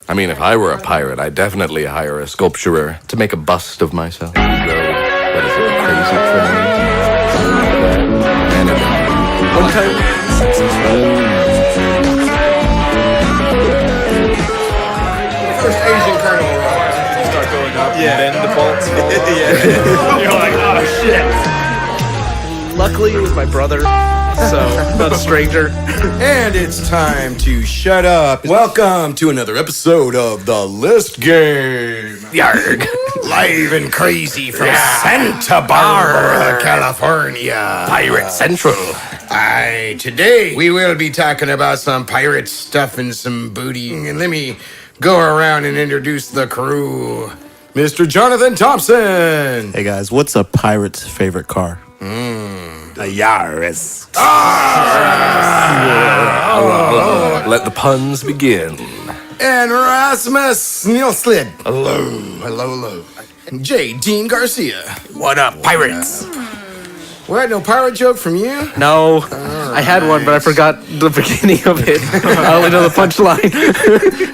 I mean, if I were a pirate, I'd definitely hire a sculpturer to make a bust of myself. That is a crazy thing. One time. First Asian colonel Start going up, and then the bolts fall off. You're like, oh shit. Luckily, it was my brother, so not a stranger. And it's time to shut up. Welcome to another episode of The List Game. Yarg. Live and crazy from Santa Barbara, California. Pirate Central. Today we will be talking about some pirate stuff and some booty. And let me go around and introduce the crew. Mr. Johnathan Thompson. Hey guys, what's a pirate's favorite car? A Yaris. Let the puns begin. And Rasmus Nilsiled. Hello. And J. Dean Garcia. What up, pirates? What? No pirate joke from you? No, I had one, but I forgot the beginning of it. I only know the punchline.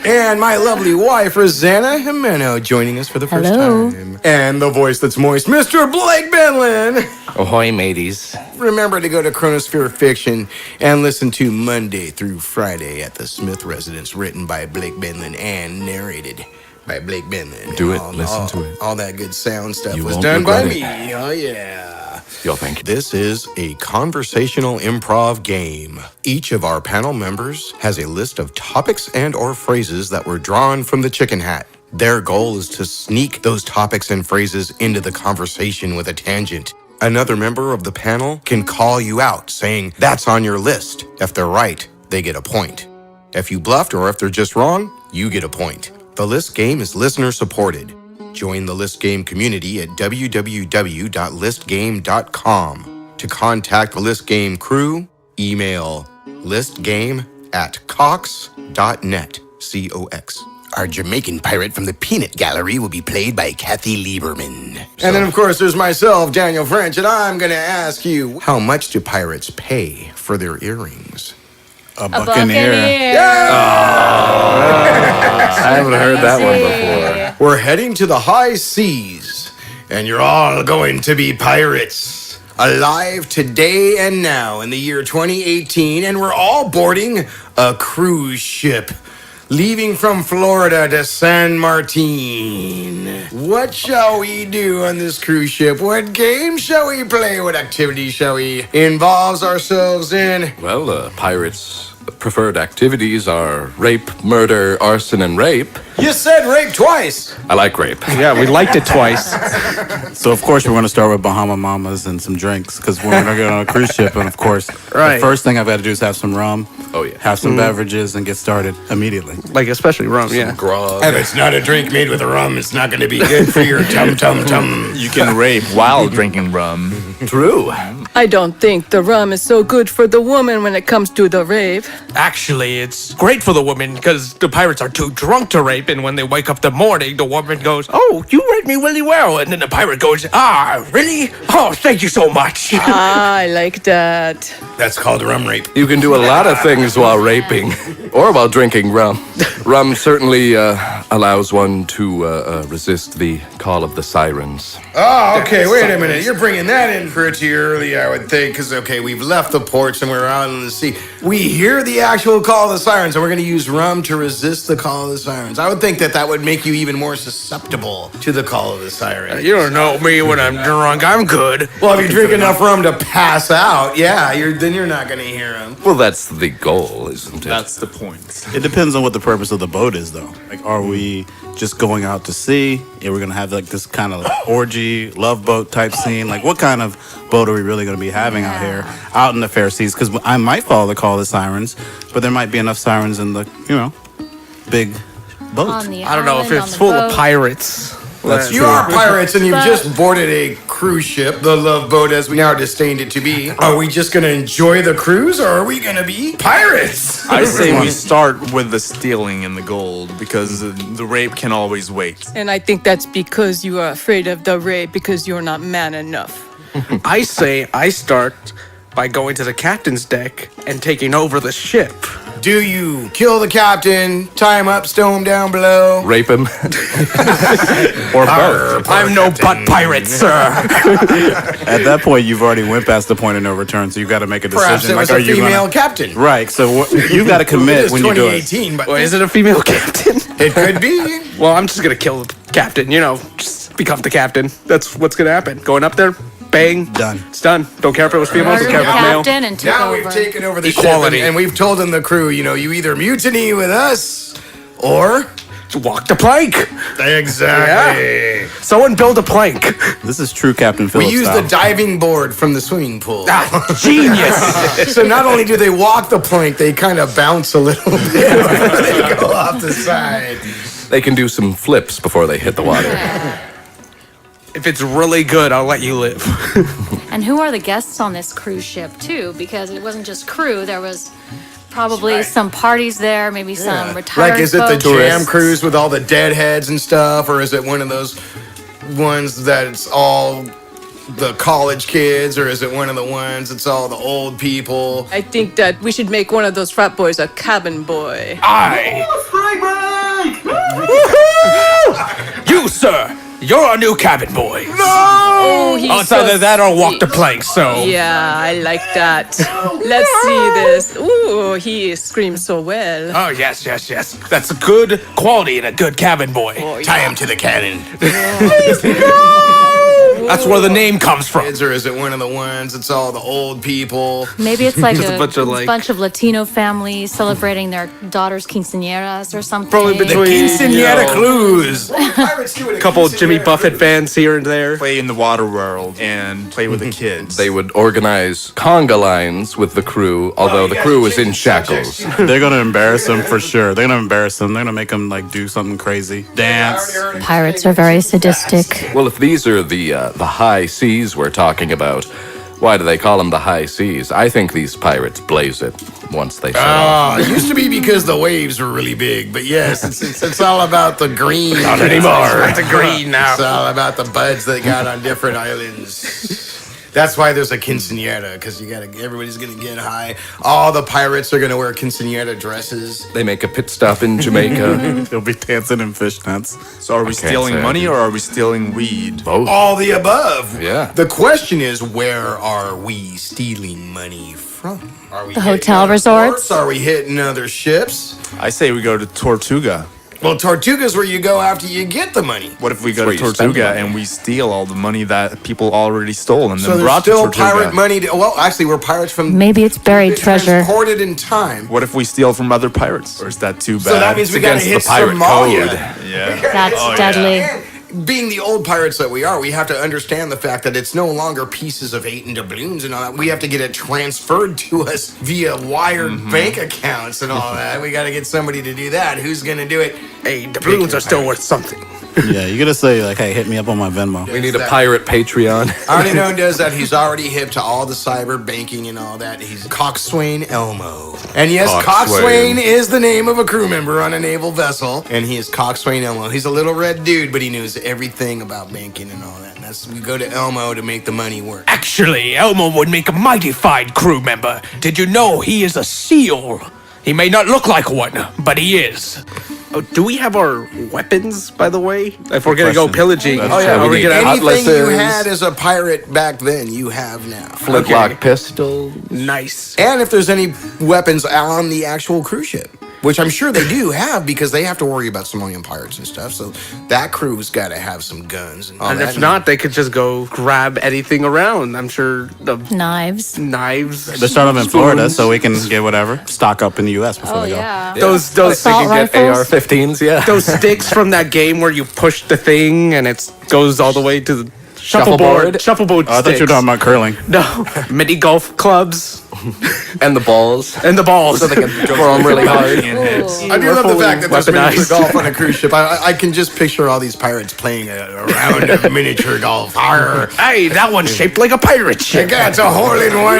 And my lovely wife, Rosanna Jimeno, joining us for the first time. And the voice that's moist, Mr. Blake Benlan. Ahoy, mateys. Remember to go to Chronosphere Fiction and listen to Monday through Friday at the Smith Residence, written by Blake Benlan and narrated by Blake Benlan. Do it, listen to it. All that good sound stuff You was won't done by regret me. Oh, yeah. Yo, thank you. This is a conversational improv game. Each of our panel members has a list of topics and or phrases that were drawn from the chicken hat. Their goal is to sneak those topics and phrases into the conversation with a tangent. Another member of the panel can call you out saying, "That's on your list." If they're right, they get a point. If you bluffed or if they're just wrong, you get a point. The list game is listener supported. Join the List Game community at www.listgame.com. To contact the List Game crew, email listgame@cox.net. COX. Our Jamaican pirate from the Peanut Gallery will be played by Kathy Lieberman. And then, of course, there's myself, Daniel French, and I'm going to ask you, how much do pirates pay for their earrings? A buccaneer. I haven't heard that one before. We're heading to the high seas, and you're all going to be pirates. Alive today and now in the year 2018, and we're all boarding a cruise ship, leaving from Florida to San Martin. What shall we do on this cruise ship? What game shall we play? What activity shall we involve ourselves in? Well, pirates' preferred activities are rape, murder, arson, and rape. You said rape twice. I like rape. Yeah, we liked it twice. So of course we're going to start with Bahama Mamas and some drinks because we're going to go on a cruise ship, and of course Right. the first thing I've got to do is have some rum, Oh, yeah. have some beverages, and get started immediately. Like, especially rum, yeah. Grog. If it's not a drink made with rum, it's not going to be good for your tum-tum-tum. You can rape while drinking rum. True. I don't think the rum is so good for the woman when it comes to the rape. Actually, it's great for the woman because the pirates are too drunk to rape, and when they wake up the morning, the woman goes, "Oh, you raped me really well," and then the pirate goes, "Ah, really? Oh, thank you so much." I like that. That's called rum rape. You can do a lot of things while raping or while drinking rum. Rum certainly allows one to resist the call of the sirens. Oh, okay, wait a minute. You're bringing that in pretty early, I would think, because, okay, we've left the ports and we're out on the sea. We hear the actual call of the sirens, and we're going to use rum to resist the call of the sirens. I would think that that would make you even more susceptible to the call of the sirens. You don't know me when I'm drunk. I'm good. Well, if you drink enough rum to pass out, yeah, then you're not going to hear them. Well, that's the goal, isn't it? That's the point. It depends on what the purpose of the boat is, though. Like, are we just going out to sea? Are we going to have like this kind of orgy, love boat type scene? Like, what kind of boat are we really going to be having out here, out in the fair seas? Because I might follow the call of the sirens, but there might be enough sirens in the, big boat. I don't know if it's full of pirates. You are pirates, and you've just boarded a cruise ship, the Love Boat, as we now disdained it to be. Are we just going to enjoy the cruise, or are we going to be pirates? I say we start with the stealing and the gold because the rape can always wait. And I think that's because you are afraid of the rape because you're not man enough. I say I start by going to the captain's deck and taking over the ship. Do you kill the captain, tie him up, stow him down below? Rape him. Or both. I'm no butt pirate, sir. At that point, you've already went past the point of no return, so you've got to make a decision. Perhaps it was are a you female gonna... captain. Right, so you've got to It commit is when you do it. 2018, but Is it a female captain? it could be. Well, I'm just gonna kill the captain. Just become the captain. That's what's gonna happen. Going up there, bang, Done. It's done. Don't care if it was female. Don't Murder care the if it was male. captain and took Now over. we've taken over the Equality. ship, and we've told them the crew, you either mutiny with us, or... Walk the plank. Exactly. Someone build a plank. This is true Captain We Phillips use style. the diving board from the swimming pool. Genius. So not only do they walk the plank, they kind of bounce a little bit before they go off the side. They can do some flips before they hit the water. If it's really good, I'll let you live. And who are the guests on this cruise ship too? Because it wasn't just crew. There was probably some parties there, maybe some retired Like, is it the folks. jam cruise with all the deadheads and stuff, or is it one of those ones that it's all the college kids, or is it one of the ones that's all the old people? I think that we should make one of those frat boys a cabin boy. You, sir, you're a new cabin boy. Oh, he's It's either that or walk the plank, so. Yeah, I like that. Let's see this. Ooh, he screams so well. Oh, yes. That's a good quality in a good cabin boy. Tie him to the cannon. That's where the name comes from. Or is it one of the ones that's all the old people? Maybe it's like Just a bunch of, like- bunch of Latino families celebrating their daughter's quinceañeras or something. Probably between, Quinceañera cruise. couple Jimmy Buffett bands here and there. Play in the water world and play with the kids. They would organize conga lines with the crew, although the crew is in shackles. They're going to embarrass them for sure. They're going to embarrass them. They're going to make them like do something crazy. Dance. Pirates are very sadistic. Well, if these are the high seas we're talking about, why do they call them the high seas? I think these pirates blaze it once they set off. It used to be because the waves were really big, but yes, it's all about the green. Not anymore. It's a green now. It's all about the buds they got on different islands. That's why there's a quinceañera, because everybody's gonna get high. All the pirates are gonna wear quinceañera dresses. They make a pit stop in Jamaica. They'll be dancing in fishnets. So are we can't stealing say. money or are we stealing weed? Both. All the above. Yeah. The question is, where are we stealing money from? Are we The hitting hotel other resorts? ports? Are we hitting other ships? I say we go to Tortuga. Well, Tortuga's where you go after you get the money. What if we go where to you spend Tortuga money. and we steal all the money that people already stole and So then there's brought still to Tortuga? pirate money. Well, actually, we're pirates from. Maybe it's buried treasure. Transported in time. What if we steal from other pirates? Or is that too bad? So that means we gotta against hit the pirate Somalia. code. yeah. That's deadly. And being the old pirates that we are, we have to understand the fact that it's no longer pieces of 8 and doubloons and all that. We have to get it transferred to us via wired bank accounts and all that. We got to get somebody to do that. Who's going to do it? Hey, the balloons are still worth something. Yeah, you got to say, like, hey, hit me up on my Venmo. We need a pirate Patreon. Already known does that. He's already hip to all the cyber banking and all that. He's Coxswain Elmo. And yes, Coxswain. Coxswain is the name of a crew member on a naval vessel. And he is Coxswain Elmo. He's a little red dude, but he knows everything about banking and all that. And that's we go to Elmo to make the money work. Actually, Elmo would make a mighty fine crew member. Did you know he is a seal? He may not look like one, but he is. Oh, do we have our weapons, by the way? If we're gonna go question. pillaging, That's yeah, true. are We we need gonna Anything you cutlasses. had as a pirate back then, you have now. Flintlock pistol. nice? And if there's any weapons on the actual cruise ship, which I'm sure they do have because they have to worry about Somalian pirates and stuff. So that crew's got to have some guns. And, all And that. if not, they could just go grab anything around. I'm sure the Knives. knives. They start off in Florida, spoons. so we can get whatever. Stock up in the U.S. before Oh we go. yeah. Those They Assault can get rifles? AR-15s, yeah. those sticks from that game where you push the thing and it goes all the way to the Shuffleboard? Shuffleboard Oh, I thought you were talking about curling. No, mini golf clubs And the balls. and the balls. So they can throw them really hard. I do love the fact that there's miniature weaponized. golf on a cruise ship. I can just picture all these pirates playing a round of miniature golf. Arr. Hey, that one's shaped like a pirate ship. It's a hole-in-one.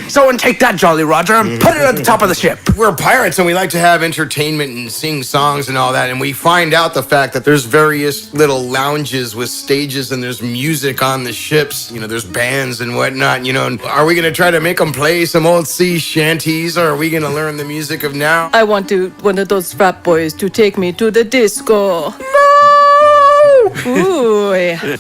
Someone take that, Jolly Roger, and put it at the top of the ship. We're pirates and we like to have entertainment and sing songs and all that. And we find out the fact that there's various little lounges with stages and there's music on the ships. You know, there's bands and whatnot. You know, and are we going to try to make them play some old sea shanties, or are we gonna learn the music of now? I want one of those frat boys to take me to the disco. Ooh.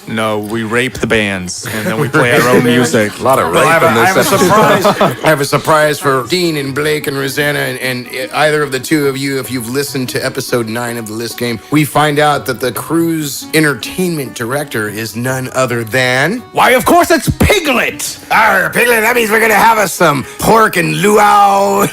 No, we rape the bands and then we play our own music. A lot of rape Well, in this episode. I have a surprise for Dean and Blake and Rosanna and either of the two of you. If you've listened to episode 9 of the List Game, we find out that the crew's entertainment director is none other than... Why, of course it's Piglet! Arr, Piglet, that means we're gonna have us some pork and luau.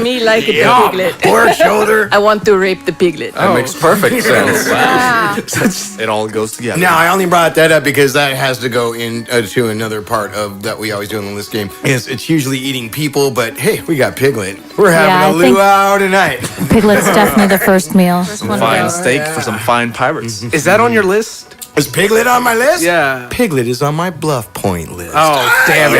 Me like the piglet. Pork shoulder. I want to rape the piglet. That makes perfect sense. It all goes together. Now, I only brought that up because that has to go into another part of that we always do in the List Game. It's usually eating people, but hey, we got Piglet. We're having a luau tonight. Piglet's definitely the first meal. Fine steak for some fine pirates. Is that on your list? Is Piglet on my list? Yeah. Piglet is on my bluff point list. Oh, damn it.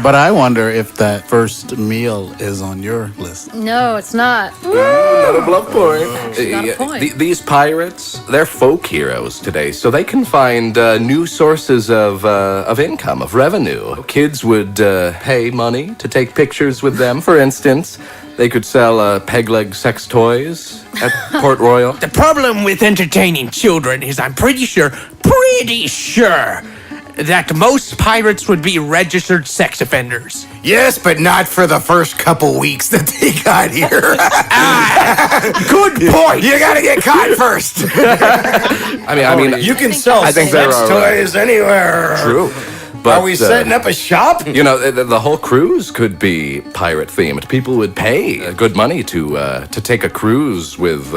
But I wonder if that first meal is on your list. No, it's not. Not a bluff point. Got a point. These pirates, they're folk heroes today, so they can find new sources of income, of revenue. Kids would pay money to take pictures with them, for instance. They could sell peg-leg sex toys at Port Royal. The problem with entertaining children is I'm pretty sure that most pirates would be registered sex offenders. Yes, but not for the first couple weeks that they got here. Good point. You gotta get caught first. I mean, You can sell I think sex there are, toys anywhere. true. But, Are we setting up a shop? You know, the whole cruise could be pirate themed. People would pay good money to take a cruise with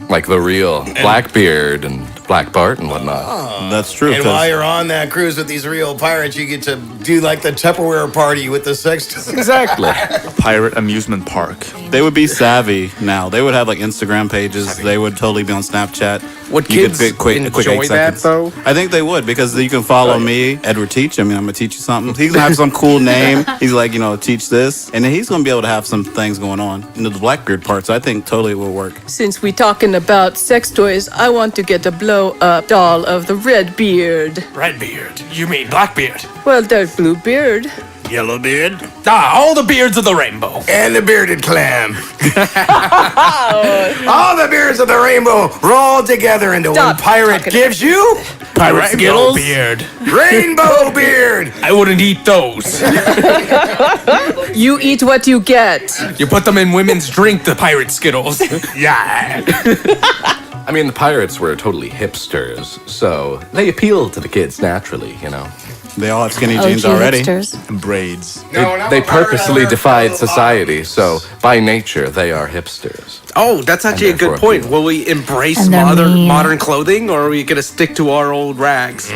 like the real Blackbeard and Black Bart and whatnot. That's true. And 'cause while you're on that cruise with these real pirates, you get to do like the Tupperware party with the sex toys. Exactly. Pirate amusement park. they would be savvy now. They would have like Instagram pages. They would totally be on Snapchat. Would You could kids fit quick 8 enjoy that, seconds. though? I think they would because you can follow me, Edward Teach. I mean, I'm gonna teach you something. He's gonna have some cool name. He's like, teach this, and then he's gonna be able to have some things going on. The Blackbeard parts, I think, totally will work. Since we're talking about sex toys, I want to get a blow-up doll of the Redbeard. Redbeard? You mean Blackbeard? Well, there's Bluebeard. Yellowbeard. All the beards of the rainbow. And the bearded clam. All the beards of the rainbow rolled together into Stop one pirate talking gives you Pirate Skittles? beard. Rainbow Beard. I wouldn't eat those. You eat what you get. You put them in women's drink, the pirate Skittles. Yeah. I mean, the pirates were totally hipsters, so they appealed to the kids naturally, They all have skinny jeans already. Hipsters. And braids. They purposely defied society, so by nature, they are hipsters. Oh, that's actually a good therefore point. people. Will we embrace And they're mean. modern clothing, or are we going to stick to our old rags?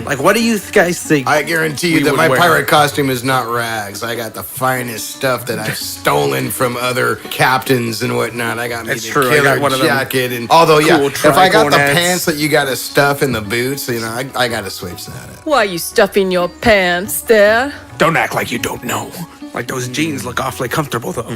Like, what do you guys think? I guarantee you we that would my wear? pirate costume is not rags. I got the finest stuff that I've stolen from other captains and whatnot. I got me That's the true. I killer got one of them jacket, and although cool if I got the tricornets. pants that you got to stuff in the boots, I got to switch that up. Why are you stuffing your pants there? Don't act like you don't know. Like, those jeans look awfully comfortable, though.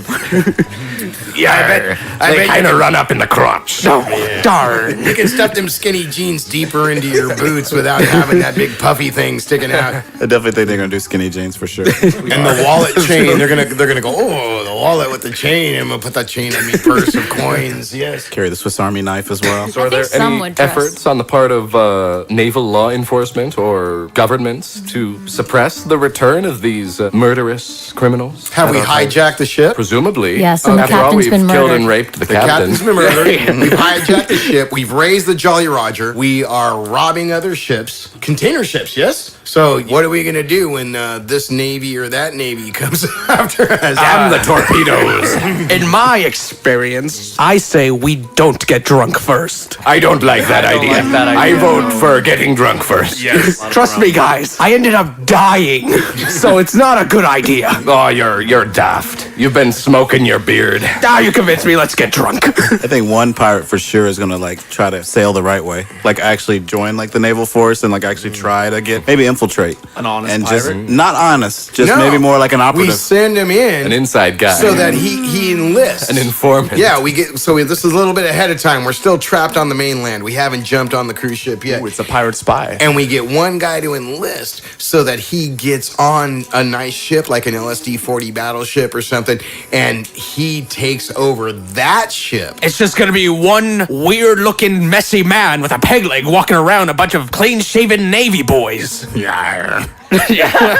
Yeah, I bet kind of run up in the crotch. Darn. you can stuff them skinny jeans deeper into your boots without having that big puffy thing sticking out. I definitely think they're gonna do skinny jeans for sure. And the wallet chain, they're gonna go, oh, the wallet with the chain. I'm gonna put that chain in my purse of coins. Yes. Carry the Swiss Army knife as well. So are I there think some any would dress. efforts on the part of naval law enforcement or governments to suppress the return of these murderous criminals? Have we hijacked the ship? Presumably. Yes, and the After all, captain's we've been killed murdered. and raped the The captain. captain's been murdered. We've hijacked the ship. We've raised the Jolly Roger. We are robbing other ships, container ships. Yes. So what are we gonna do when this navy or that navy comes after us? Damn the torpedoes. In my experience, I say we don't get drunk first. I don't like that idea. I vote for getting drunk first. Yes. Trust me, guys, I ended up dying, so it's not a good idea. Oh, you're daft. You've been smoking your beard. Ah, you convinced me. Let's get drunk. I think one pirate for sure is gonna like try to sail the right way, like actually join like the naval force and like actually try to get maybe infiltrate An honest and pirate? just not honest, just No. maybe more like an We operative. send him in An inside guy. so that he enlists. An informant. Yeah, this is a little bit ahead of time. We're still trapped on the mainland. We haven't jumped on the cruise ship yet. Ooh, it's a pirate spy. And we get one guy to enlist so that he gets on a nice ship like an LSD-40 battleship or something, and he takes over that ship. It's just gonna be one weird-looking, messy man with a peg leg walking around a bunch of clean-shaven Navy boys. Yeah.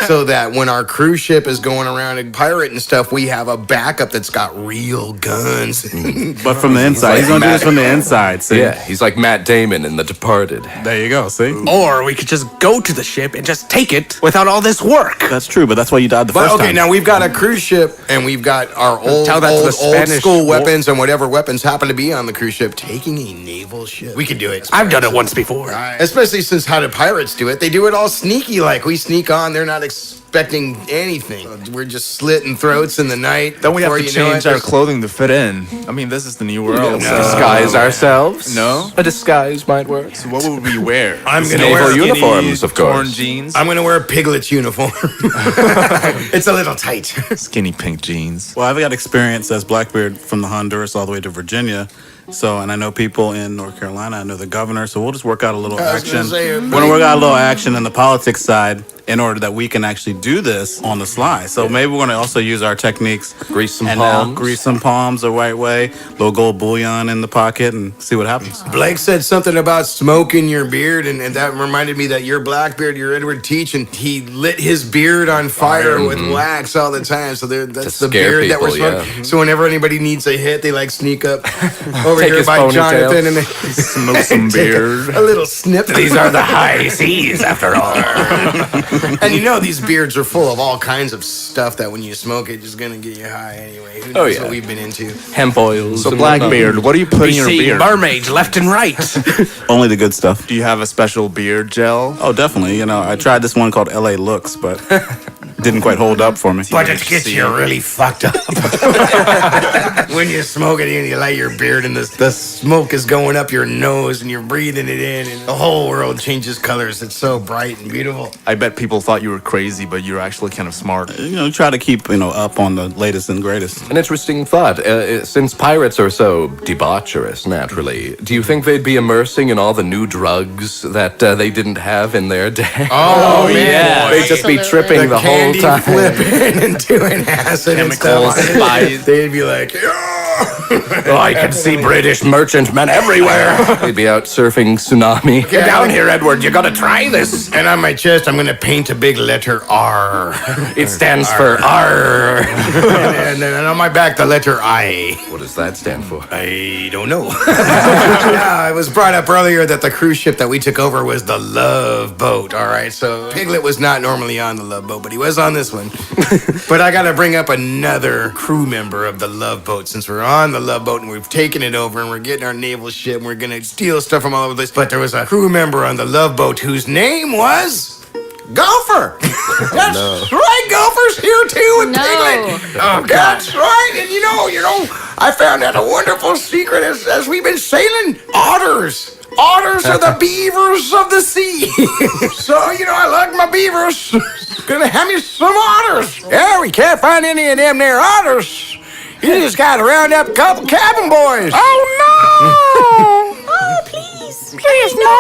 So that when our cruise ship is going around and pirating stuff, we have a backup that's got real guns. But from the inside, he's gonna do this from the inside. See? Yeah, he's like Matt Damon in The Departed. There you go. See, Or we could just go to the ship and just take it without all this work. that's true. But that's why you died the But first okay, time. now we've got a cruise ship and we've got our old Tell that to the old Spanish school war- weapons and whatever weapons happen to be on the cruise ship taking a naval ship. We could do it. I've done it once before. Especially since how do pirates do it? They do it all sneaky like. We sneak on, they're not expecting anything. We're just slitting throats in the night. Then we have Before to you know change it, our clothing to fit in. I mean, this is the new world. so- Disguise ourselves? No? A disguise might work. So what would we wear? I'm gonna Naval wear Skinny, uniforms, of course. Torn jeans. I'm gonna wear a piglet's uniform. It's a little tight. Skinny pink jeans. Well, I've got experience as Blackbeard from the Honduras all the way to Virginia. So, and I know people in North Carolina. I know the governor. So we'll just work out a little I was gonna action. say, We're gonna work out a little action in the politics side in order that we can actually do this on the sly. So maybe we're gonna also use our techniques. Grease some and palms. grease some palms the right way. Little gold bullion in the pocket and see what happens. Blake said something about smoking your beard, and that reminded me that your Blackbeard, your Edward Teach, and he lit his beard on fire with wax all the time. So that's To the scare beard that we're people, smoking. yeah. So whenever anybody needs a hit, they like sneak up over Take here his by ponytail. Johnathan and they Smoke some take beard. a little snip. These are the high seas, after all. And you know these beards are full of all kinds of stuff that when you smoke it, just gonna get you high anyway. Who knows yeah. what we've been into? Hemp oils. So and Blackbeard, what do you put We in your see beard? mermaids left and right. Only the good stuff. Do you have a special beard gel? Oh, definitely. You know, I tried this one called LA Looks, but didn't quite hold up for me. But it gets you really fucked up. When you smoke it and you light your beard and the smoke is going up your nose and you're breathing it in and the whole world changes colors. It's so bright and beautiful. I bet people thought you were crazy, but you're actually kind of smart. You know, try to keep, up on the latest and greatest. An interesting thought. Since pirates are so debaucherous, naturally, do you think they'd be immersing in all the new drugs that they didn't have in their day? Oh, man. They'd just be Absolutely. tripping the whole candy time. flipping and doing acid and stuff. spice. They'd be like, Oh, I can see British merchantmen everywhere. They'd be out surfing tsunami. Get down here, Edward. You gotta try this. and on my chest, I'm going to paint a big letter R. It stands for arrrrre. and then on my back, the letter I. What does that stand for? I don't know. Yeah, it was brought up earlier that the cruise ship that we took over was the Love Boat. All right, so Piglet was not normally on the Love Boat, but he was on this one. But I got to bring up another crew member of the Love Boat since we're on the Love Boat and we've taken it over and we're getting our naval ship and we're going to steal stuff from all over the place. But there was a crew member on the Love Boat whose name was Gopher. That's right, Gopher's here too with No. Piglet. Oh, that's right. And you know, I found out a wonderful secret as we've been sailing. Otters. Otters are the beavers of the sea. So, I like my beavers. Gonna have me some otters. Yeah, we can't find any of them there otters. You just gotta round up a couple cabin boys. Oh, no. Oh, please. Please, no.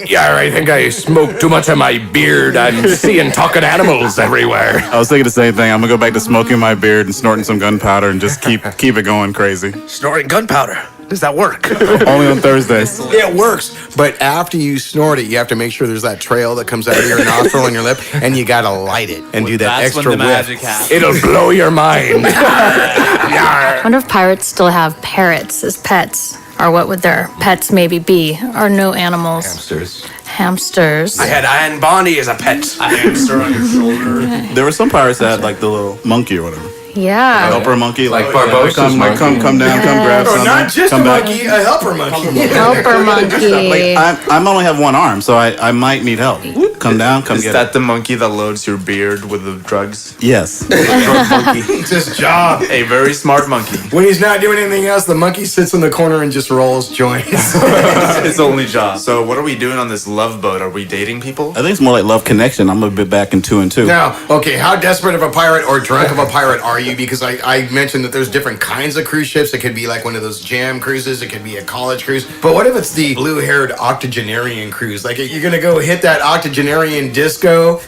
Yeah, I think I smoked too much of my beard. I'm seeing talking animals everywhere. I was thinking the same thing. I'm gonna go back to smoking my beard and snorting some gunpowder and just keep it going crazy. Snorting gunpowder. Does that work? Only on Thursdays. It works, but after you snort it, you have to make sure there's that trail that comes out of your nostril and your lip, and you gotta light it and do that That's extra when the whiff. magic happens. It'll blow your mind. I wonder if pirates still have parrots as pets, or what would their pets maybe be, or no animals. Hamsters. Hamsters. I had Anne Bonny as a pet. A hamster on your shoulder. There were some pirates that had like the little monkey or whatever. Yeah. Helper monkey, Like Barbossa's come monkey. come down, come grab Oh, something. not just a come back. monkey, a helper monkey. Helper monkey. I only have one arm, so I might need help. come down, come Is get that it. the monkey that loads your beard with the drugs? Yes. Drug monkey. It's his job. A very smart monkey. When he's not doing anything else, the monkey sits in the corner and just rolls joints. It's his only job. So what are we doing on this love boat? Are we dating people? I think it's more like Love Connection. I'm a bit back in 2 and 2. Now, okay, how desperate of a pirate or drunk of a pirate are you? Because I mentioned that there's different kinds of cruise ships. It could be like one of those jam cruises. It could be a college cruise. But what if it's the blue-haired octogenarian cruise? Like, you're going to go hit that octogenarian disco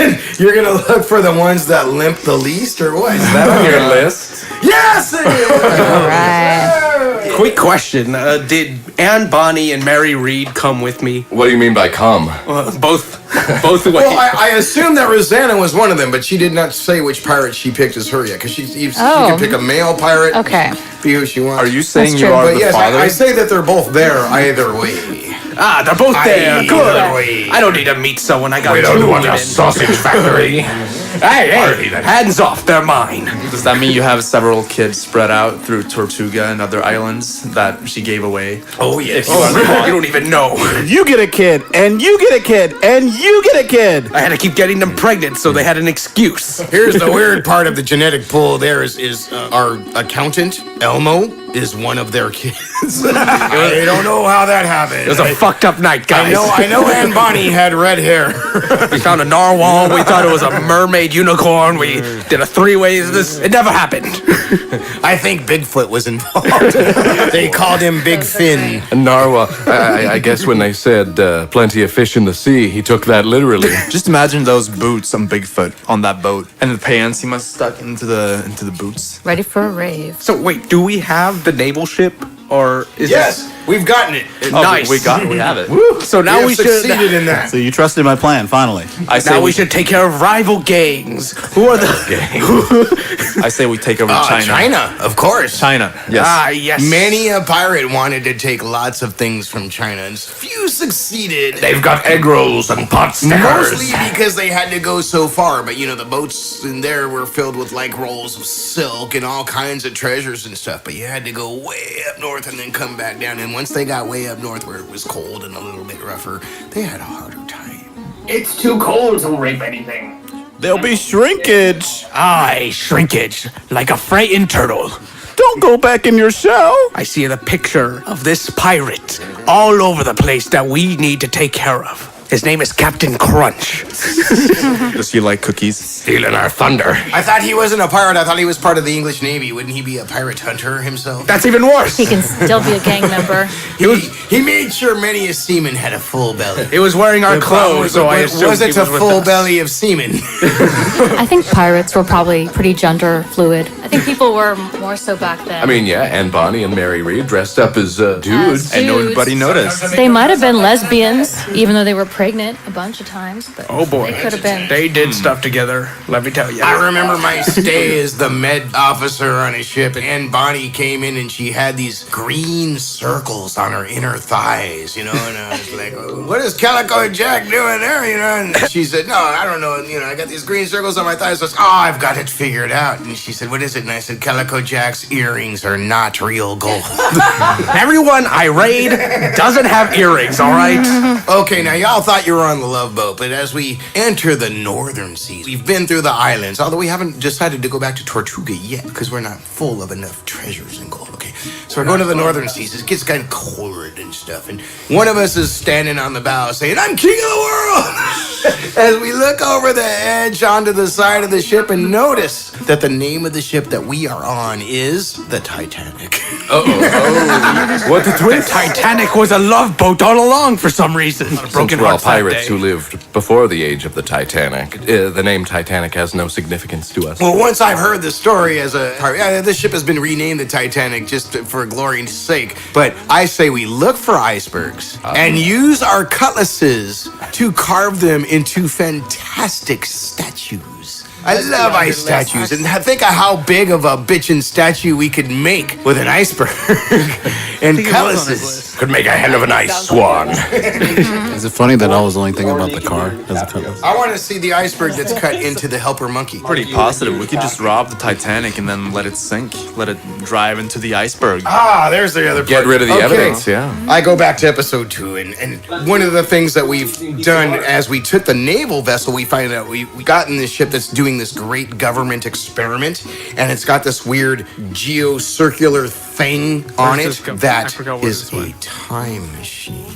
and you're going to look for the ones that limp the least, or what? Is That on your list? Yes, it is! All right. Quick question: did Anne Bonny and Mary Reed come with me? What do you mean by come? Both ways. Well, I assume that Rosanna was one of them, but she did not say which pirate she picked as her yet, because she can pick a male pirate. Okay. Be who she wants. Are you saying That's you true. are But the yes, father? I say that they're both there either way. They're both there. Either Good. way. I don't need to meet someone. I got We two don't want a women. sausage factory. Hey, hands off. They're mine. Does that mean you have several kids spread out through Tortuga and other islands that she gave away? Oh, yes. You don't even know. You get a kid, and you get a kid, and you get a kid. I had to keep getting them pregnant, so they had an excuse. Here's the weird part of the genetic pool there is our accountant, Elmo, is one of their kids. I don't know how that happened. It was a fucked up night, guys. I know Anne Bonny had red hair. We found a narwhal. We thought it was a mermaid unicorn. We did a three-ways. It never happened. I think Bigfoot was involved. They called him Big Fin. Narwhal. I guess when they said plenty of fish in the sea, he took that literally. Just imagine those boots on Bigfoot on that boat, and the pants he must have stuck into the boots. Ready for a rave. So wait, do we have the naval ship, or is Yes, we've gotten it. Nice. We have it. this? So now we should. succeeded in that. So you trusted my plan, finally. I say Now we we should take care of rival gangs. Who are the I say we take over China. China, of course. China. Yes. yes. Many a pirate wanted to take lots of things from China, and few succeeded. They've got egg rolls and pot stickers. Mostly because they had to go so far, but the boats in there were filled with like rolls of silk and all kinds of treasures and stuff. But you had to go way up north and then come back down. And once they got way up north where it was cold and a little bit rougher, they had a harder time. It's too cold to rape anything. There'll be shrinkage. Aye, shrinkage, like a frightened turtle. Don't go back in your shell. I see the picture of this pirate all over the place that we need to take care of. His name is Captain Crunch. Does he like cookies? Stealing our thunder. I thought he wasn't a pirate. I thought he was part of the English Navy. Wouldn't he be a pirate hunter himself? That's even worse. He can still be a gang member. He made sure many a seaman had a full belly. He was wearing our clothes, so I assumed was it he a was with full us. belly of semen? I think pirates were probably pretty gender fluid. I think people were more so back then. I mean, yeah, Anne Bonny and Mary Reed dressed up as dudes. And nobody noticed. They might have been lesbians, even though they were pregnant a bunch of times. But Oh boy, they could have been. They did stuff together. Let me tell you. I remember my stay as the med officer on a ship, and Anne Bonny came in and she had these green circles on her inner thighs, and I was like, what is Calico Jack doing there, And she said, no, I don't know, I got these green circles on my thighs. I said, I've got it figured out. And she said, what is it? And I said, Calico Jack's earrings are not real gold. Everyone I raid doesn't have earrings, all right? Okay, now y'all thought you were on the Love Boat, but as we enter the northern seas, we've been through the islands, although we haven't decided to go back to Tortuga yet, because we're not full of enough treasures and gold, okay? So we're going to the northern seas. It gets kind of cold and stuff, and one of us is standing on the bow saying, I'm king of the world! As we look over the edge onto the side of the ship and notice that the name of the ship that we are on is the Titanic. What the twist? Titanic was a love boat all along for some reason. Since we're all pirates who lived before the age of the Titanic, the name Titanic has no significance to us. Well, once I've heard the story as a pirate, this ship has been renamed the Titanic just for glory's sake. But I say we look for icebergs and use our cutlasses to carve them into fantastic statues I love ice statues, and think of how big of a bitchin' statue we could make with an iceberg and cutlasses. Could make a hell of a nice swan. Is it funny that I was only thinking about the car as a cutlass? I want to see the iceberg that's cut into the helper monkey. Pretty positive. We could just rob the Titanic and then let it sink. Let it drive into the iceberg. Ah, there's the other part. Get rid of the evidence, yeah. I go back to episode 2, and one of the things that we've done as we took the naval vessel, we find out we got in this ship that's doing this great government experiment, and it's got this weird geocircular thing on it that is a time machine.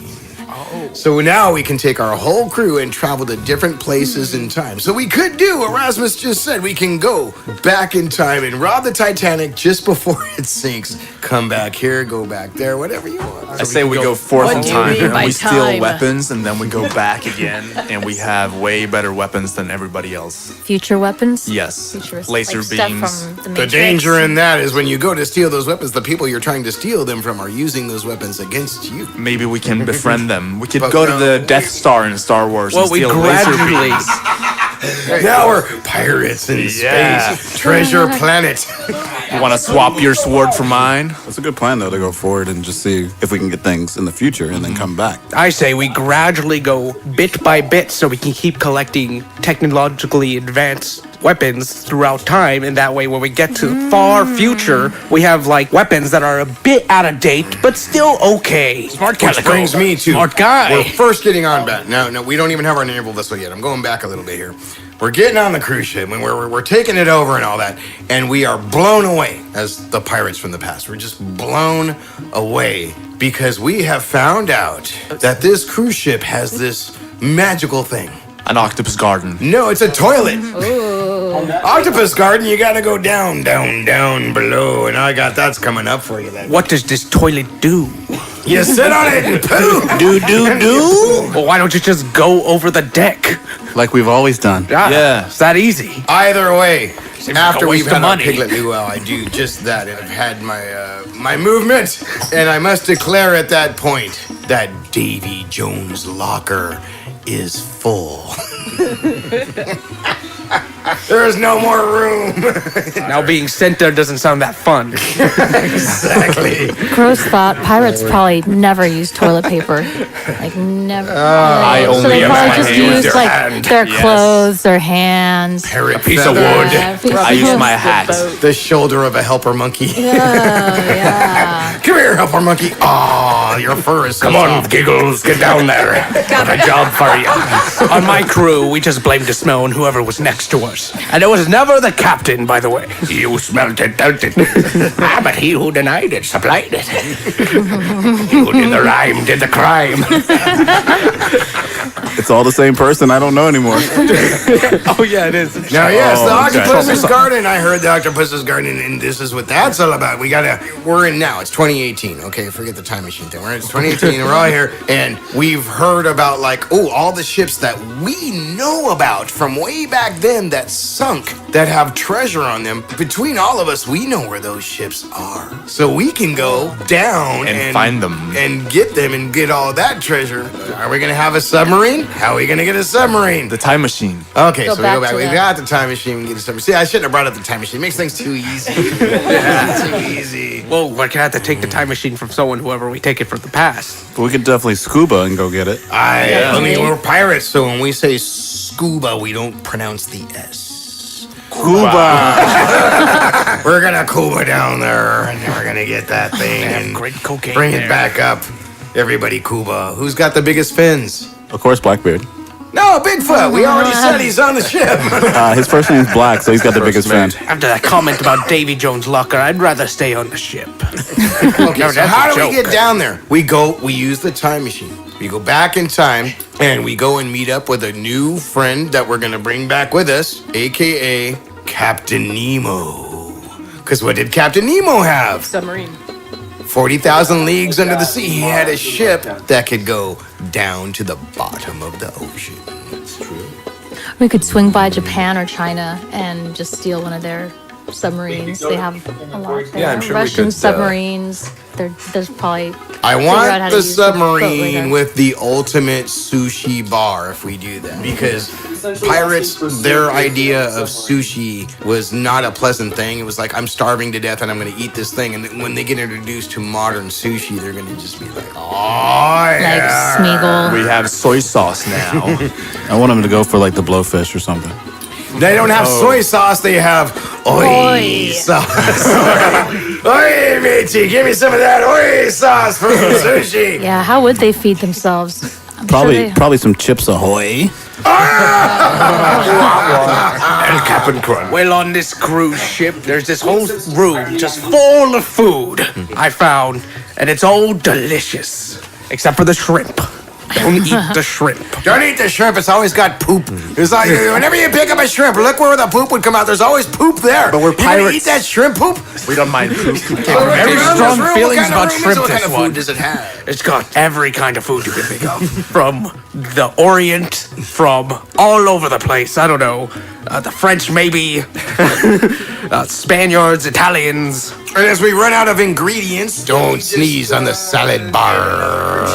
So now we can take our whole crew and travel to different places in time. So we could do what Rasmus just said. We can go back in time and rob the Titanic just before it sinks. Come back here, go back there, whatever you want. I say we go forth in What do you time mean and by we steal time? weapons, and then we go back again, and we have way better weapons than everybody else. Future weapons? Yes, Futuristic, laser like stuff beams. from the The Matrix. danger in that is when you go to steal those weapons, the people you're trying to steal them from are using those weapons against you. Maybe we can befriend them. We could But go no. to the Death Star in Star Wars Well, and we steal laser gradually. beams. Now we're pirates in Yeah. space. Treasure planet. You want to swap your sword for mine? That's a good plan, though, to go forward and just see if we can get things in the future and then come back. I say we gradually go bit by bit so we can keep collecting technologically advanced weapons throughout time, and that way when we get to the far future, we have like weapons that are a bit out of date, but still okay. Smart Which brings me to Smart guy. We're first getting on back. No, we don't even have our naval vessel yet. I'm going back a little bit here. We're getting on the cruise ship and we're taking it over and all that, and we are blown away as the pirates from the past. We're just blown away because we have found out that this cruise ship has this magical thing. An octopus garden. No, it's a toilet. Octopus garden, you gotta go down, down, down below, and I got that's coming up for you. Then. What does this toilet do? You sit on it and poo. Do? Well, why don't you just go over the deck? Like we've always done. Yeah. It's that easy. Either way, like after a we've waste of had our money. piglet luau, I do just that, and I've had my my movement, and I must declare at that point that Davy Jones' locker is full. There's no more room. Now being sent there doesn't sound that fun. Exactly. Gross thought. Pirates probably never use toilet paper. Like, never. I so only they use probably my just hand with use their like hand. their Yes. clothes, their hands. Parrot piece of feather, wood. I use my hat. the shoulder of a helper monkey. Oh, yeah. Come here, helper monkey. Oh, your fur is so Come on, soft. Giggles, get down there. Got a job for you. On my crew, we just blamed the smell on whoever was next to us. And it was never the captain, by the way. You smelled it, don't it? But he who denied it supplied it. He who did the rhyme did the crime. It's all the same person. I don't know anymore. Oh, yeah, it is. Now, yes, the okay. Octopus's Garden. I heard the Octopus's Garden, and this is what that's all about. We're in now. It's 2018. Okay, forget the time machine thing. It's 2018, and we're all here, and we've heard about, like, all the ships that we know about from way back then that sunk, that have treasure on them. Between all of us, we know where those ships are. So we can go down And find them. and get them and get all that treasure. Are we going to have a submarine? How are we going to get a submarine? The time machine. Okay, Go so we go back back. to We that. got the time machine. We get the submarine. See, I shouldn't have brought up the time machine. It makes things too easy. Too easy. Well, we're gonna have to take the time machine from someone, whoever we take it from the past. But we could definitely scuba and go get it. I mean, we're pirates, so when we say scuba, we don't pronounce the S. Scuba. We're gonna scuba down there, and we're gonna get that thing They have and great cocaine bring it there. back up. Everybody, Cuba. Who's got the biggest fins? Of course, Blackbeard. No, Bigfoot. We already said he's on the ship. His first name's Black, so he's got the biggest fan. After that comment about Davy Jones' locker, I'd rather stay on the ship. Okay, No, so that's how a do we joke. get down there? We use the time machine. We go back in time, and we go and meet up with a new friend that we're gonna bring back with us, AKA Captain Nemo. Because what did Captain Nemo have? Submarine. 40,000 leagues under the sea. He had a ship that could go down to the bottom of the ocean. We could swing by Japan or China and just steal one of their submarines. They have a lot there. Yeah, I'm sure we Russian could, submarines. There's probably. I figure out how want to the use the boat submarine later. with the ultimate sushi bar if we do that. Because pirates, their idea of sushi was not a pleasant thing. It was like, I'm starving to death and I'm going to eat this thing. And then when they get introduced to modern sushi, they're going to just be like, oh, yeah. Like Smeagol. We have soy sauce now. I want them to go for like the blowfish or something. They don't have soy sauce, they have oi sauce. Oi, matey, give me some of that oi sauce for some sushi. Yeah, how would they feed themselves? I'm sure they- Probably some Chips Ahoy. And Captain Crunch. Well, on this cruise ship, there's this whole room just full of food I found, and it's all delicious, except for the shrimp. Don't eat the shrimp. Don't eat the shrimp, it's always got poop. It's like, whenever you pick up a shrimp, look where the poop would come out. There's always poop there. But we're You gonna pirates. eat that shrimp poop? We don't mind poop. Very strong feelings about shrimp, What kind this of one. food does it have? It's got every kind of food you can think of. From the Orient, from all over the place. I don't know. The French, maybe. Spaniards, Italians. And as we run out of ingredients, don't sneeze on the salad bar.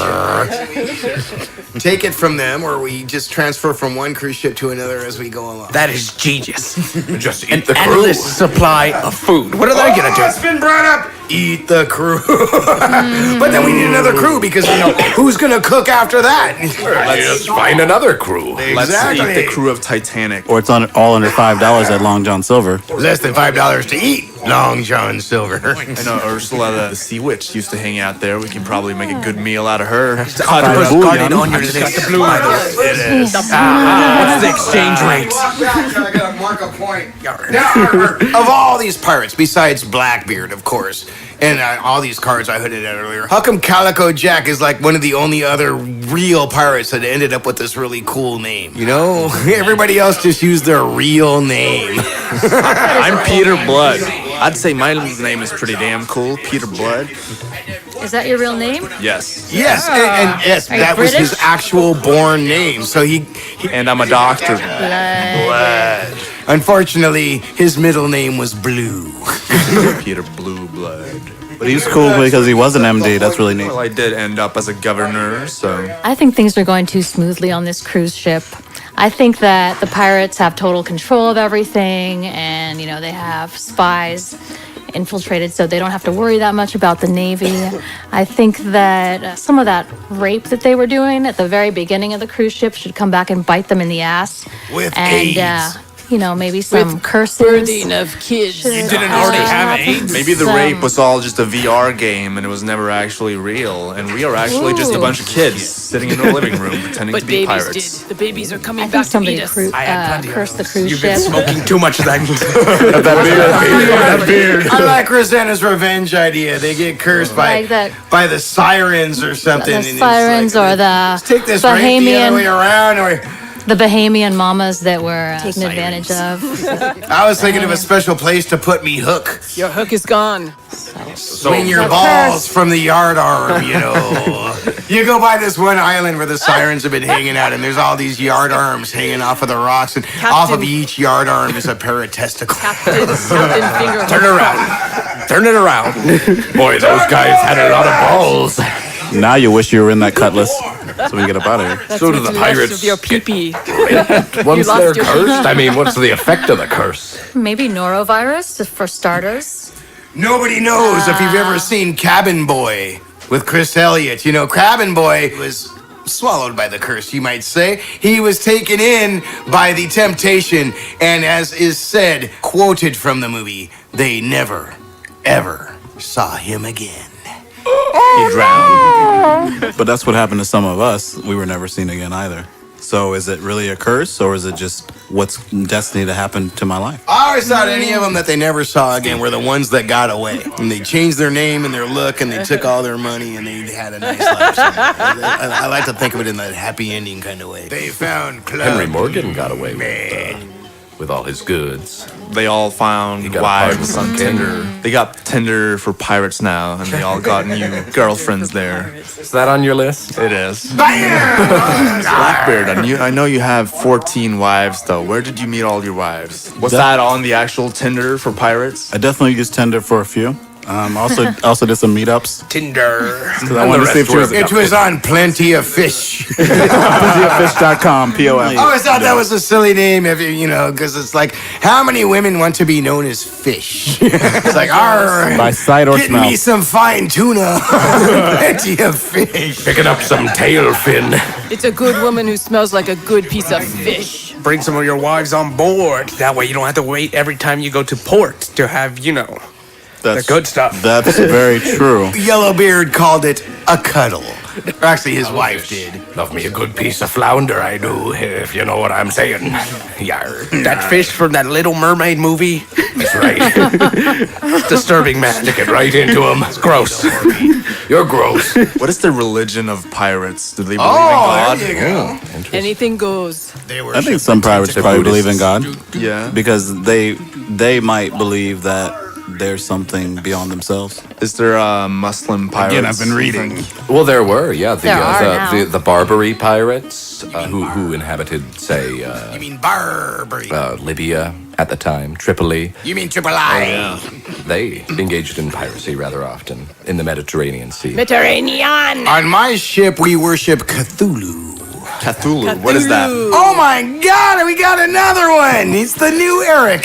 Take it from them, or we just transfer from one cruise ship to another as we go along. That is genius. Just eat An the crew. endless supply of food. What are they gonna do? It's been brought up. Eat the crew. But then we need another crew because who's gonna cook after that? Let's just find another crew. Let's eat the crew of Titanic. Or it's all under $5 at Long John Silver. Less than $5 to eat. Long John Silver. I know Ursula, the sea witch, used to hang out there. We can probably make a good meal out of her. Guardian on your list. The blue by the way. It is. What's the exchange rate? I gotta mark a point. Now, of all these pirates, besides Blackbeard, of course, and all these cards I hooded out earlier, how come Calico Jack is like one of the only other real pirates that ended up with this really cool name? You know, everybody else just used their real name. I'm Peter Blood. I'd say my name is pretty damn cool. Peter Blood. Is that your real name? Yes. Yes, and yes, Are you that was his British? actual born name. So he And I'm a doctor. unfortunately, his middle name was Blue. Peter Blue Blood. But he was cool because he was an MD. That's really neat. Well, I did end up as a governor, so... I think things are going too smoothly on this cruise ship. I think that the pirates have total control of everything, and they have spies infiltrated, so they don't have to worry that much about the Navy. I think that some of that rape that they were doing at the very beginning of the cruise ship should come back and bite them in the ass. With and AIDS. maybe some curses. Birthing of kids. should, didn't already have happen. AIDS? Maybe the rape was all just a VR game and it was never actually real. And we are actually just a Ooh. bunch of kids sitting in a living room pretending But to be babies pirates. did. The babies are coming I back think to eat somebody us. I had plenty of cursed the those. cruise You've been ship. smoking too much of that. That beard. I like Rosanna's revenge idea. They get cursed Like that. by the sirens or something. The and it's sirens like, or the take this rape the other way Bahamian, around. Or the Bahamian mamas that were taken advantage of. I was thinking of a special place to put me hook. Your hook is gone. Swing your The balls curse. from the yard arm, You go by this one island where the sirens have been hanging out, and there's all these yard arms hanging off of the rocks, and off of each yard arm is a pair of testicles. Captain Finger. Turn around. Turn it around. Boy, those guys had a lot of balls. Now you wish you were in that cutlass so we can get up out of here. That's So do what's the left pirates of your get- pee-pee. Once lost they're your- cursed, I mean, what's the effect of the curse? Maybe norovirus for starters. Nobody knows if you've ever seen Cabin Boy with Chris Elliott. Cabin Boy was swallowed by the curse, you might say. He was taken in by the temptation, and as is said, quoted from the movie, they never, ever saw him again. He drowned. But that's what happened to some of us. We were never seen again either. So is it really a curse, or is it just what's destined to happen to my life? I always thought any of them that they never saw again were the ones that got away. And they changed their name and their look, and they took all their money, and they had a nice life. I like to think of it in that happy ending kind of way. They found Club Henry Morgan got away with with all his goods. They all found got a wives pardon on from Tinder. They got Tinder for pirates now, and they all got new girlfriends there. Is that on your list? It is. Blackbeard, I know you have 14 wives, though. Where did you meet all your wives? Was that on the actual Tinder for pirates? I definitely used Tinder for a few. Also did some meetups. Tinder. Because I wanted to see if she was. It was on Plenty of Fish. PlentyofFish.com, POM. I always thought that was a silly name, because it's like, how many women want to be known as fish? It's like, arrrrre, By sight or getting smell. me some fine tuna. Plenty of fish. Picking up some tail fin. It's a good woman who smells like a good piece of fish. Bring some of your wives on board. That way you don't have to wait every time you go to port to have, the good stuff. That's very true. Yellowbeard called it a cuddle. Or actually, his wife did. Love me a good piece of flounder, I do, if you know what I'm saying. Yar. That fish from that Little Mermaid movie. That's right. It's disturbing, man. Stick it right into him. It's gross. You're gross. What is the religion of pirates? Do they believe in Oh, God? there you go. Anything goes. I think some pirates probably believe in God. Yeah. Because they might believe that there's something beyond themselves. Is there Muslim pirates? Again, I've been reading. Well, there were, yeah. There are now. The Barbary pirates who inhabited, say, You mean Barbary? Libya at the time, Tripoli. You mean Triple I? They engaged in piracy rather often in the Mediterranean Sea. Mediterranean. On my ship, we worship Cthulhu. Cthulhu. What is that? Oh my God, we got another one. He's the new Eric.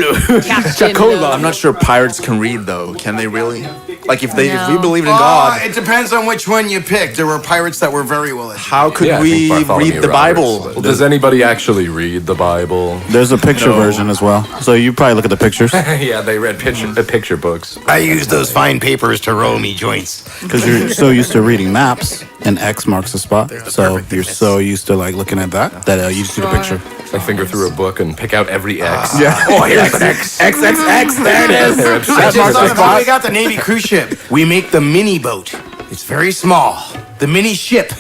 Chacola. I'm not sure pirates can read though. Can they really? Like if we believed in God, It depends on which one you pick. There were pirates that were very well educated. how could Yeah, I we think Bartholomew read the Roberts, Bible? but- Well, does anybody actually read the Bible? There's a picture version as well. So you probably look at the pictures. Yeah, they read picture books. I use those fine papers to roll me joints. Because you're so used to reading maps, and X marks the spot. So you're so used to like looking at that you just see the picture. I finger through a book and pick out every X. Yeah. Oh, here's an X. X, there it is. They're I obsessed just with thought the about spot. we got the Navy cruise ship. We make the mini boat. It's very small. The mini ship.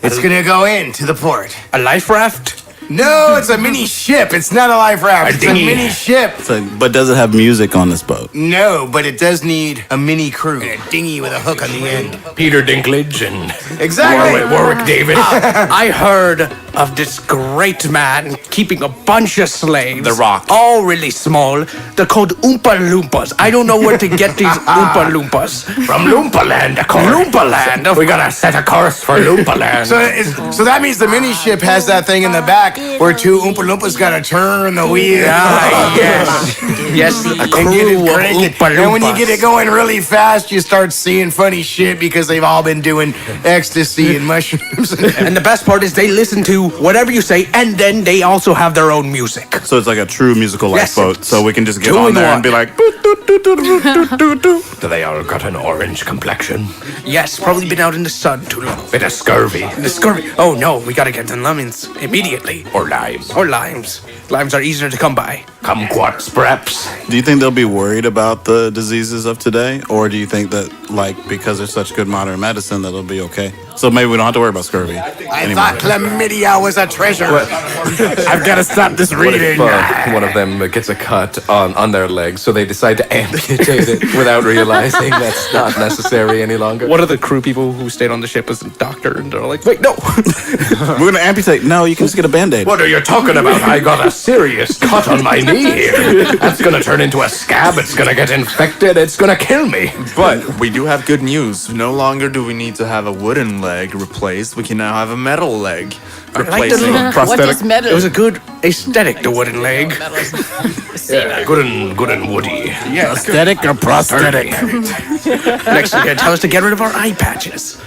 It's gonna go into the port. A life raft? No, it's a mini ship. It's not a life raft. It's a dinghy. mini ship. But does it have music on this boat? No, but it does need a mini crew. And a dinghy with a hook on the end. Peter Dinklage and Exactly. Warwick Davis. I heard of this great man keeping a bunch of slaves. The Rock. All really small. They're called Oompa Loompas. I don't know where to get these Oompa Loompas. From Loompa Land, of course. Loompa Land. We gotta set a course for Loompa Land. So that means the mini ship has that thing in the back where two Oompa Loompas gotta turn the wheel. Ah, yes. Yes, a And get crew it of cranking. Oompa Loompas. And when you get it going really fast, you start seeing funny shit because they've all been doing ecstasy and mushrooms. And the best part is they listen to whatever you say, and then they also have their own music. So it's like a true musical Yes, lifeboat. So we can just get two on in there one. and be like, Do they all got an orange complexion? Yes, probably been out in the sun too long. Bit of scurvy. The scurvy. Oh no, we gotta get the lemons immediately. Or limes. Or limes. Limes are easier to come by. Kumquats, perhaps. do you think they'll be worried about the diseases of today? Or do you think that, like, because there's such good modern medicine, that it'll be okay? So maybe we don't have to worry about scurvy I anymore. thought chlamydia was a treasure. I've got to stop this What if reading. one of them gets a cut on their leg, so they decide to amputate it without realizing that's not necessary any longer? One of the crew people who stayed on the ship was a doctor, and they're like, wait, no. We're going to amputate. No, you can just get a Band-Aid. What are you talking about? I got a serious cut on my knee here. That's gonna turn into a scab. It's gonna get infected. It's gonna kill me. But we do have good news. No longer do we need to have a wooden leg replaced. We can now have a metal leg replacing. What is metal? It was a good aesthetic, the wooden leg. Good and woody. Yes. Aesthetic or prosthetic? Next, you're gonna tell us to get rid of our eye patches.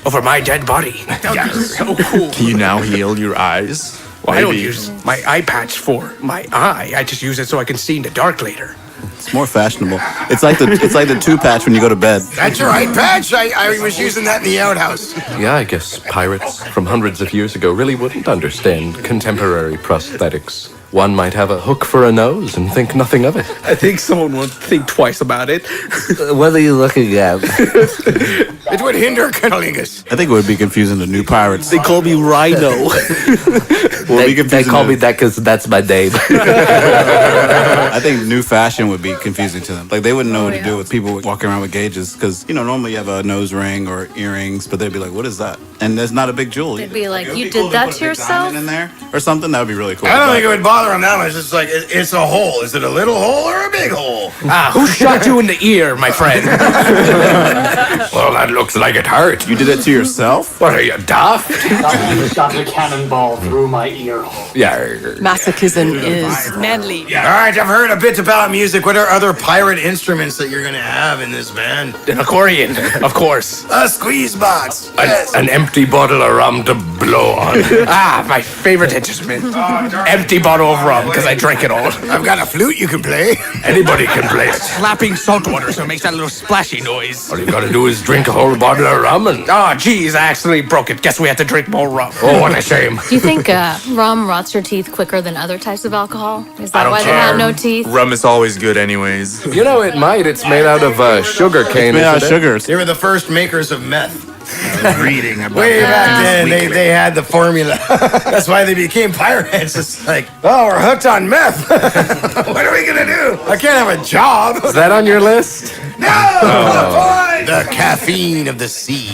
Over my dead body. Yes. So cool. Can you now heal your eyes? Well, I don't Maybe. use my eye patch for my eye. I just use it so I can see in the dark later. It's more fashionable. It's like the 2-patch when you go to bed. That's your right patch. I was using that in the outhouse. Yeah, I guess pirates from hundreds of years ago really wouldn't understand contemporary prosthetics. One might have a hook for a nose and think nothing of it. I think someone would think twice about it. What are you looking at? It would hinder cunnilingus. I think it would be confusing to new pirates. They call me Rhino. They call me that because that's my name. I think new fashion would be confusing to them. Like they wouldn't know what to do with people walking around with gauges because normally you have a nose ring or earrings, but they'd be like, "What is that?" And there's not a big jewel. They'd be like, It would "You be cool did that put to a big yourself?" diamond in there or something. That would be really cool. I don't think it would bother them that much. It's like, it's a hole. Is it a little hole or a big hole? Who shot you in the ear, my friend? Well, that looks like it hurt. You did it to yourself? What are you, daft? You shot a cannonball through my ear hole. Yeah. Masochism is manly. All right, I've heard a bit about music. What are other pirate instruments that you're going to have in this band? An accordion, of course. A squeeze box. Yes. An empty bottle of rum to blow on. My favorite instrument. Empty bottle of rum, because I drank it all. I've got a flute you can play. Anybody can play it. Slapping salt water so it makes that little splashy noise. All you gotta do is drink a whole bottle of rum and... Oh, geez, I accidentally broke it. Guess we have to drink more rum. Oh, what a shame. Do you think rum rots your teeth quicker than other types of alcohol? Is that don't why they care. have no teeth? Rum is always good, anyways. You know, it might. It's made out of sugar cane. Yeah, isn't it? sugars. They were the first makers of meth. Reading about way back then, they had the formula. That's why they became pirates. It's like, oh, we're hooked on meth. What are we gonna do? I can't have a job. Is that on your list? No, the caffeine of the sea.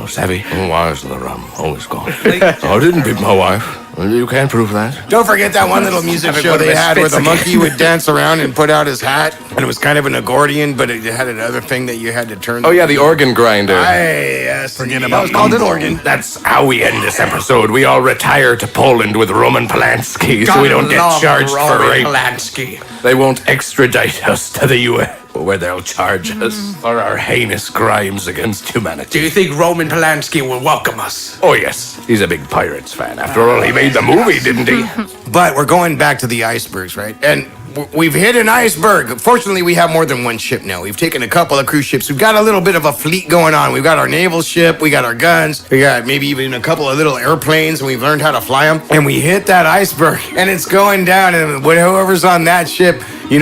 Savvy. Where's the rum? Always gone. Oh, it didn't beat my wife. You can't prove that. Don't forget that one little music show they had where the monkey would dance around and put out his hat, and it was kind of an accordion, but it had another thing that you had to turn. Oh, yeah, the organ grinder. Yes, forget about it. Called an organ. That's how we end this episode. We all retire to Poland with Roman Polanski so we don't get charged for rape. Polanski. They won't extradite us to the U.S. where they'll charge us for our heinous crimes against humanity. Do you think Roman Polanski will welcome us? Oh, yes. He's a big Pirates fan. After all, he made the movie, didn't he? But we're going back to the icebergs, right? And we've hit an iceberg. Fortunately, we have more than one ship now. We've taken a couple of cruise ships. We've got a little bit of a fleet going on. We've got our naval ship. We got our guns. We got maybe even a couple of little airplanes, and we've learned how to fly them. And we hit that iceberg, and it's going down. And whoever's on that ship, in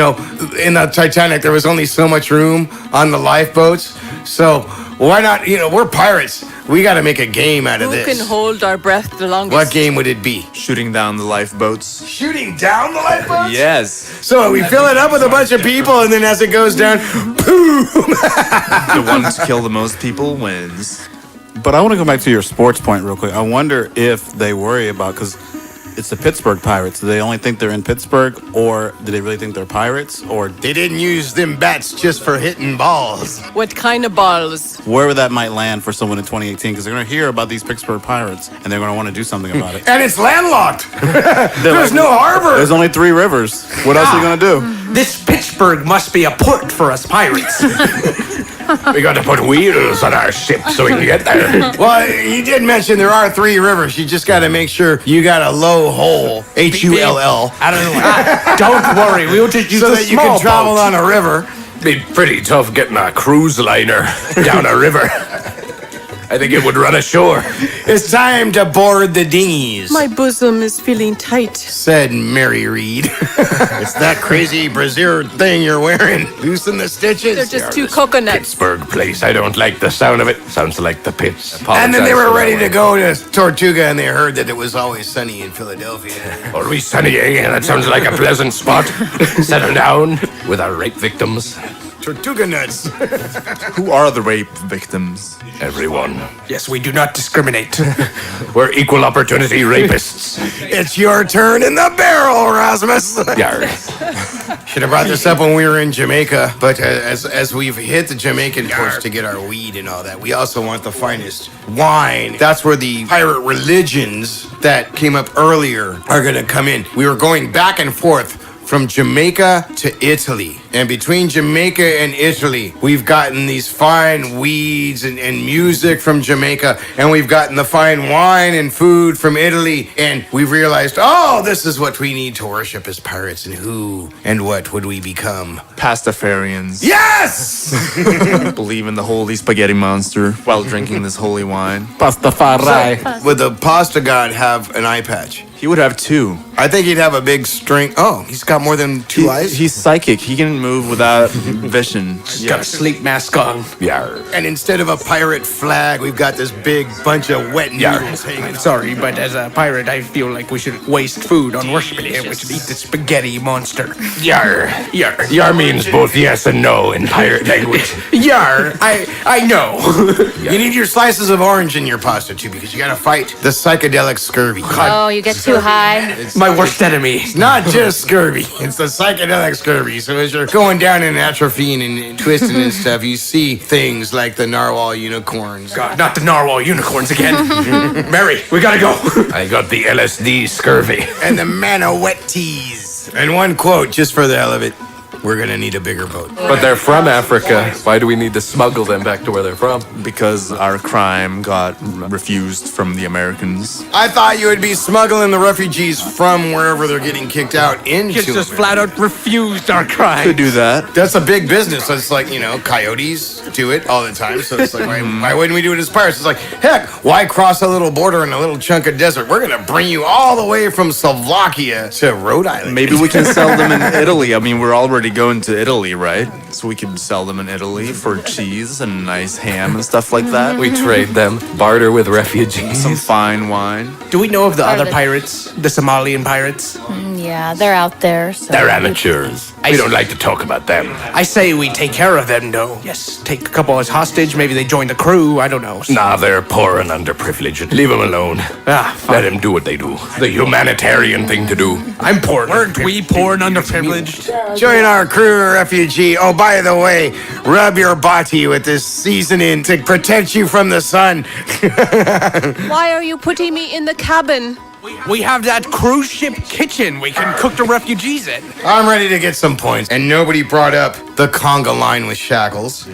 the Titanic, there was only so much room on the lifeboats. So why not? We're pirates. We got to make a game out of Who this. can hold our breath the longest? What game would it be? Shooting down the lifeboats. Shooting down the lifeboats? Yes. So we fill it up with a bunch of people, and then as it goes down, boom! The one to kill the most people wins. But I want to go back to your sports point real quick. I wonder if they worry about, because it's the Pittsburgh Pirates. Do they only think they're in Pittsburgh, or do they really think they're pirates? Or They didn't use them bats just for hitting balls. What kind of balls? where that might land for someone in 2018? Because they're going to hear about these Pittsburgh Pirates, and they're going to want to do something about it. And it's landlocked. There's no harbor. There's only 3 rivers. What else are you going to do? This Pittsburgh must be a port for us pirates. We got to put wheels on our ship so we can get there. Well, you did mention there are 3 rivers. You just got to make sure you got a low hull, Hull, I don't know. Don't worry, we'll just use so the that you small can travel boat. on a river. Be pretty tough getting a cruise liner down a river. I think it would run ashore. It's time to board the dinghies, My bosom is feeling tight. said Mary Reed. It's that crazy brassiere thing you're wearing. Loosen the stitches. They're just 2 coconuts. Pittsburgh place. I don't like the sound of it. Sounds like the pits. And then they Apologize were for ready that to go to Tortuga, and they heard that it was always sunny in Philadelphia. one. Always sunny, eh? That sounds like a pleasant spot. Settle down with our rape victims. Tortuga nuts. Who are the rape victims? Everyone. Yes, we do not discriminate. We're equal opportunity rapists. It's your turn in the barrel, Rasmus. Yarr. Should have brought this up when we were in Jamaica, but as we've hit the Jamaican ports to get our weed and all that, we also want the finest wine. That's where the pirate religions that came up earlier are going to come in. We were going back and forth from Jamaica to Italy. And between Jamaica and Italy, we've gotten these fine weeds and music from Jamaica, and we've gotten the fine wine and food from Italy, and we've realized, oh, this is what we need to worship as pirates, and who and what would we become? Pastafarians. Yes! Believe in the holy spaghetti monster while drinking this holy wine. Pastafari. Would the pasta god have an eye patch? He would have two. I think he'd have a big string. Oh, he's got more than two eyes? He's psychic. He can move without vision. Got a sleep mask on. Yar. And instead of a pirate flag, we've got this big bunch of wet noodles hanging. Sorry, but as a pirate, I feel like we should waste food on worshiping him. We should eat the spaghetti monster. Yar. Yar. Yar means both yes and no in pirate language. Yar. I know. You need your slices of orange in your pasta, too, because you gotta fight the psychedelic scurvy. Oh, you get too high. My worst enemy. It's not just scurvy, it's the psychedelic scurvy. So as you're going down in atropine and twisting and stuff, you see things like the narwhal unicorns. God, not the narwhal unicorns again. Mary, we gotta go. I got the LSD scurvy. And the manawetties. And one quote, just for the hell of it. We're gonna need a bigger boat. But they're from Africa. Why do we need to smuggle them back to where they're from? Because our crime got refused from the Americans. I thought you would be smuggling the refugees from wherever they're getting kicked out into. Kids just flat out refused our crime. Could do that. That's a big business. It's like, coyotes do it all the time. So it's like, why wouldn't we do it as pirates? It's like, heck, why cross a little border in a little chunk of desert? We're going to bring you all the way from Slovakia to Rhode Island. Maybe we can sell them in Italy. I mean, we're already going to Italy, right? So we could sell them in Italy for cheese and nice ham and stuff like that. We trade them, barter with refugees. Some fine wine. Do we know of the Are other they- pirates? The Somalian pirates? Yeah, they're out there. So They're amateurs. We don't like to talk about them. I say we take care of them, though. Yes, take a couple as hostage. Maybe they join the crew. I don't know. Nah, they're poor and underprivileged. Leave them alone. Ah, Let fine. them do what they do. The humanitarian thing to do. I'm poor. Weren't we poor and underprivileged? Join our crew, refugee. Oh, by the way, rub your body with this seasoning to protect you from the sun. Why are you putting me in the cabin? We have that cruise ship kitchen we can cook the refugees in. I'm ready to get some points. And nobody brought up the conga line with shackles.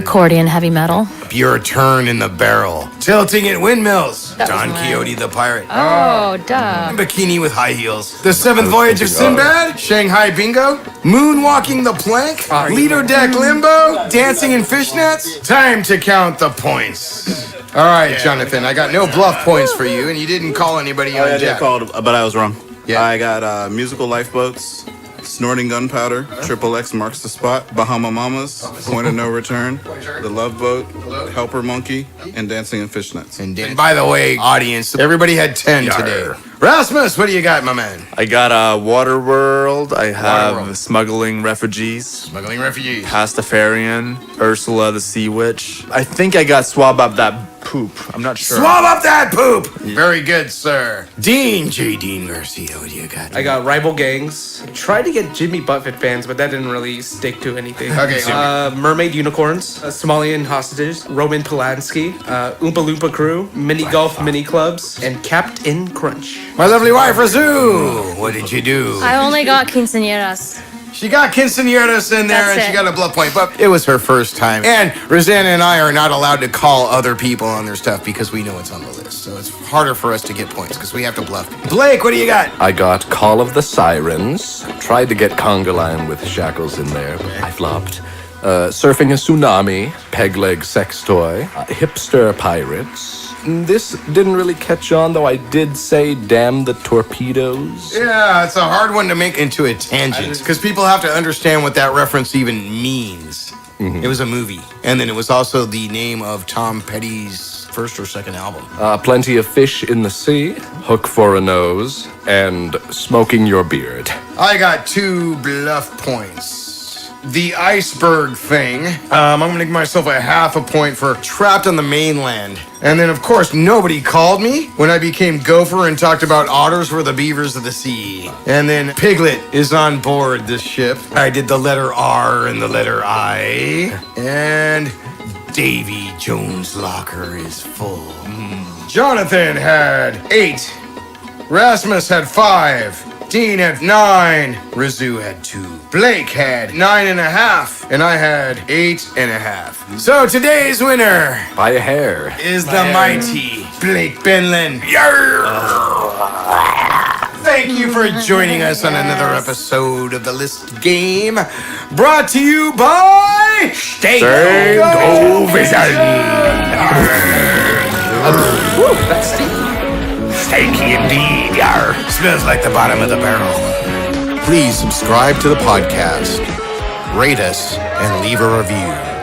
accordion heavy metal. Your turn in the barrel. Tilting at windmills. Don Quixote the pirate. Oh, duh. Bikini with high heels. The Seventh Voyage of Sinbad. Shanghai Bingo. Moonwalking the plank. Lido Deck Limbo. Dancing in fishnets. Time to count the points. All right, Johnathan, I got no bluff points for you, and you didn't call anybody on I Jack. called, but I was wrong. Yeah. I got musical lifeboats, snorting gunpowder, Triple X marks the spot, Bahama Mamas, Point of No Return, The Love Boat, Helper Monkey, and Dancing in Fishnets. And by the way, audience, everybody had 10 today. Rasmus, what do you got, my man? I got Waterworld. I have Waterworld. Smuggling Refugees. Smuggling refugees. Pastafarian. Ursula the Sea Witch. I think I got Swab Up That Poop. I'm not sure. Swab up that poop! Very good, sir. Dean Garcia, what do you got? I got rival gangs. Tried to get Jimmy Buffett fans, but that didn't really stick to anything. Okay, Mermaid Unicorns, Somalian Hostages, Roman Polanski, Oompa Loompa Crew, Mini Golf Mini Clubs, and Captain Crunch. My lovely wife, Razoo, what did you do? I only got quinceañeras. She got quinceañeras in there, That's and she it. got a bluff point, but it was her first time. And Rosanna and I are not allowed to call other people on their stuff because we know it's on the list. So it's harder for us to get points because we have to bluff. Blake, what do you got? I got Call of the Sirens. Tried to get conga line with shackles in there, but I flopped. Surfing a Tsunami, Peg Leg Sex Toy, Hipster Pirates. This didn't really catch on, though I did say damn the torpedoes. Yeah, it's a hard one to make into a tangent because people have to understand what that reference even means. It was a movie, and then it was also the name of Tom Petty's first or second album. Plenty of Fish in the Sea, Hook for a Nose, and Smoking Your Beard. I got 2 bluff points. The iceberg thing, I'm gonna give myself a half a point for Trapped on the Mainland. And then, of course, nobody called me when I became Gopher and talked about otters were the beavers of the sea. And then Piglet is on board this ship. I did the letter R and the letter I. And Davy Jones' locker is full. Johnathan had 8. Rasmus had 5. Dean had 9. Rizzu had 2. Blake had 9.5. And I had 8.5. So today's winner By a hair. is the mighty Blake Benlan. Thank you for joining us on another episode of the List Game, brought to you by Steak Steaky indeed, yar. Smells like the bottom of the barrel. Please subscribe to the podcast, rate us, and leave a review.